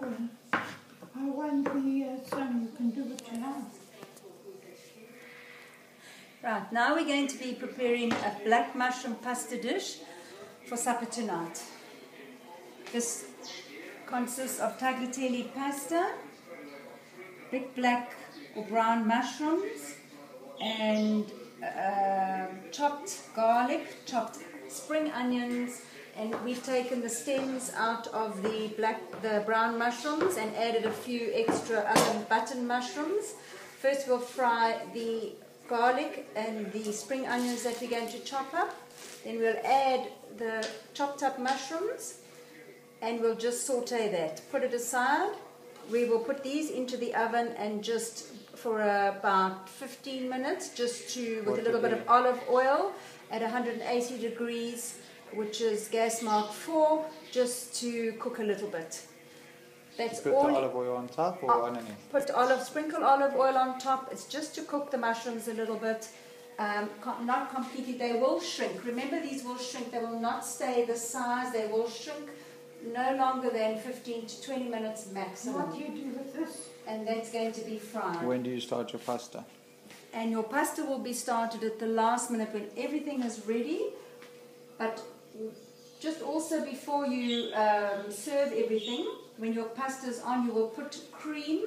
when the son, you can do what you have. Right, now we're going to be preparing a black mushroom pasta dish for supper tonight. This consists of tagliatelle pasta, big black or brown mushrooms, and chopped garlic, chopped spring onions, and we've taken the stems out of the brown mushrooms and added a few extra oven button mushrooms. First we'll fry the garlic and the spring onions that we're going to chop up. Then we'll add the chopped up mushrooms and we'll just saute that. Put it aside. We will put these into the oven and just for about 15 minutes, just with a little bit of olive oil at 180 degrees, which is gas mark 4, just to cook a little bit. That's put all. The olive oil on top or underneath? Sprinkle olive oil on top. It's just to cook the mushrooms a little bit. Not completely. They will shrink. Remember, these will shrink. They will not stay the size. They will shrink no longer than 15 to 20 minutes maximum. What do you do with this? And that's going to be fried. When do you start your pasta? And your pasta will be started at the last minute when everything is ready. But just also before you serve everything, when your pasta is on, you will put cream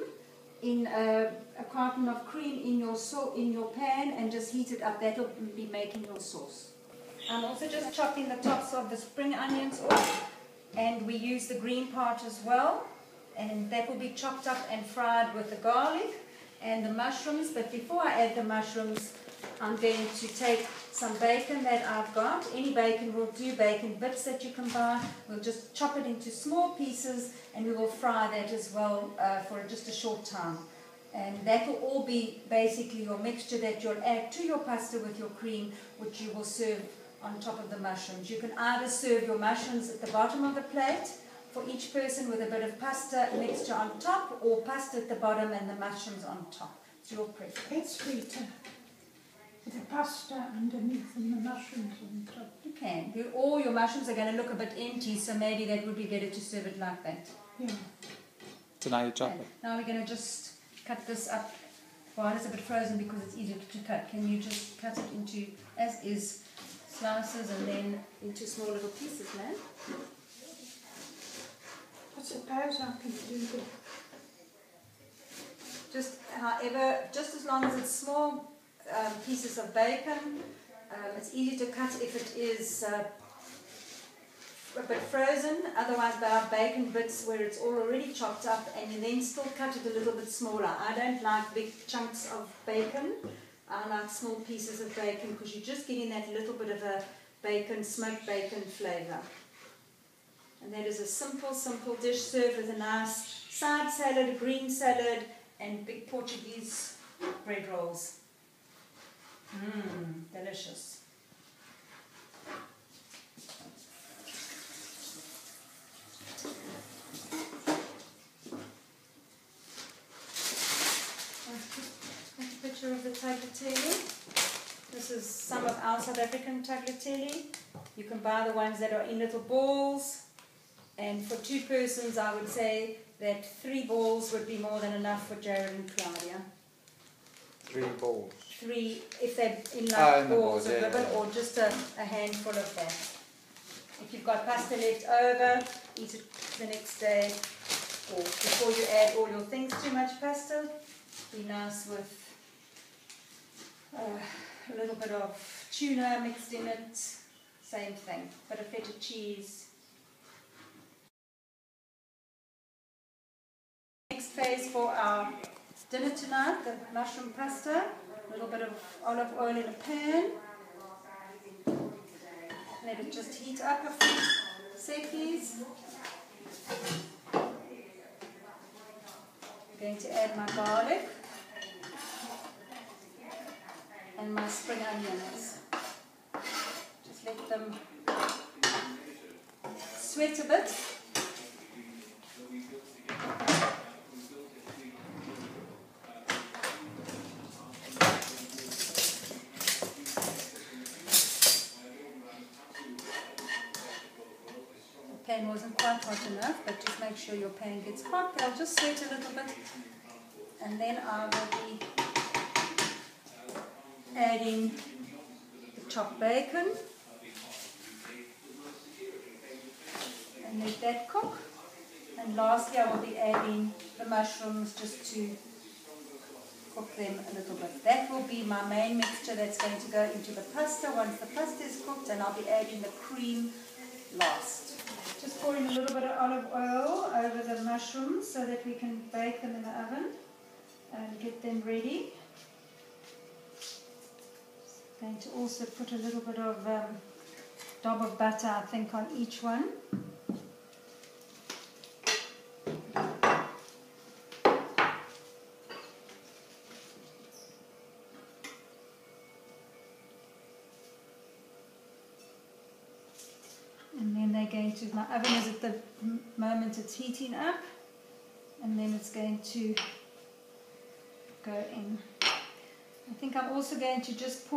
in a carton of cream in your pan and just heat it up. That will be making your sauce. I'm also just chopping the tops of the spring onions off, and we use the green part as well, and that will be chopped up and fried with the garlic and the mushrooms. But before I add the mushrooms, I'm going to take some bacon that I've got. Any bacon will do, bacon bits that you can buy. We'll just chop it into small pieces and we will fry that as well for just a short time. And that will all be basically your mixture that you'll add to your pasta with your cream, which you will serve on top of the mushrooms. You can either serve your mushrooms at the bottom of the plate for each person with a bit of pasta mixture on top, or pasta at the bottom and the mushrooms on top. It's your preference. It's sweeter. The pasta underneath and the mushrooms on top. You can. All your mushrooms are going to look a bit empty, so maybe that would be better to serve it like that. Yeah. So now you chop it. Now we're going to just cut this up while it's a bit frozen because it's easier to cut. Can you just cut it into as is slices and then into small little pieces, man? I suppose I can do that. Just as long as it's small pieces of bacon. It's easy to cut if it is a bit frozen. Otherwise, there are bacon bits where it's already chopped up, and you then still cut it a little bit smaller. I don't like big chunks of bacon. I like small pieces of bacon because you're just getting that little bit of a smoked bacon flavor. And that is a simple dish served with a nice side salad, a green salad, and big Portuguese bread rolls. Delicious. Take a picture of the tagliatelle. This is some of our South African tagliatelle. You can buy the ones that are in little balls, and for 2 persons I would say that 3 balls would be more than enough for Jared and Claudia. 3 balls. 3, if they're in like balls of ribbon, yeah. or just a handful of that. If you've got pasta left over, eat it the next day, or before you add all your things. Too much pasta, be nice with a little bit of tuna mixed in it, same thing, bit of feta cheese. Next phase for our dinner tonight, the mushroom pasta. A little bit of olive oil in a pan. Let it just heat up a few seconds. I'm going to add my garlic and my spring onions. Just let them sweat a bit. The pan wasn't wasn't quite hot enough, but just make sure your pan gets hot. They'll just sweat a little bit. And then I will be adding the chopped bacon. And let that cook. And lastly, I will be adding the mushrooms just to cook them a little bit. That will be my main mixture that's going to go into the pasta once the pasta is cooked, and I'll be adding the cream last. Just pouring a little bit of olive oil over the mushrooms so that we can bake them in the oven and get them ready. Going to also put a little bit of dob of butter, I think, on each one. And then they're going to, my oven is at the moment it's heating up, and then it's going to go in. I think I'm also going to just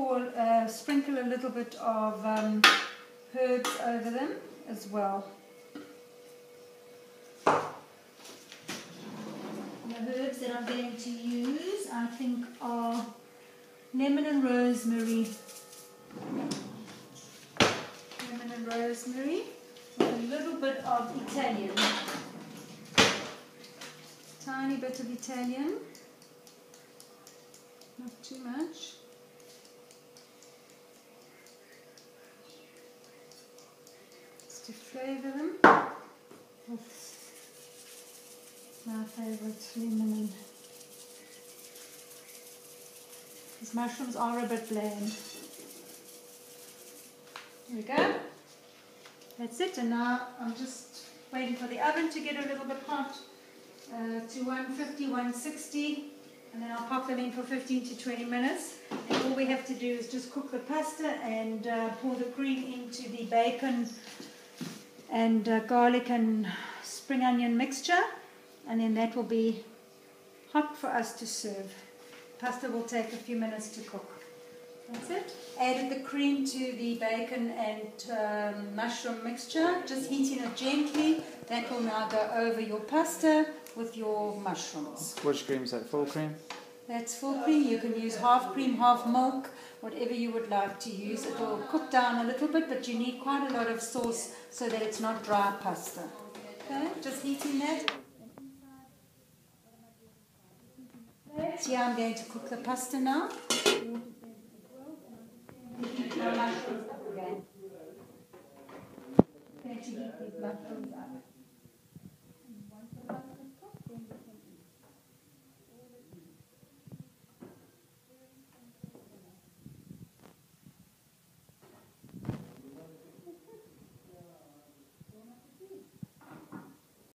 sprinkle a little bit of herbs over them as well. The herbs that I'm going to use, I think, are lemon and rosemary. Lemon and rosemary with a little bit of Italian. Tiny bit of Italian. Not too much. Just to flavour them with my favourite lemon. And these mushrooms are a bit bland. There we go. That's it, and now I'm just waiting for the oven to get a little bit hot to 150, 160, and then I'll pop them in for 15 to 20 minutes. And all we have to do is just cook the pasta and pour the cream into the bacon and garlic and spring onion mixture, and then that will be hot for us to serve. Pasta will take a few minutes to cook. That's it. Added the cream to the bacon and mushroom mixture, just heating it gently. That will now go over your pasta with your mushrooms. Which cream is that? Full cream? That's full cream. You can use half cream, half milk, whatever you would like to use. It will cook down a little bit, but you need quite a lot of sauce so that it's not dry pasta. Okay, just heating that. So yeah, I'm going to cook the pasta now. Going to heat these mushrooms up.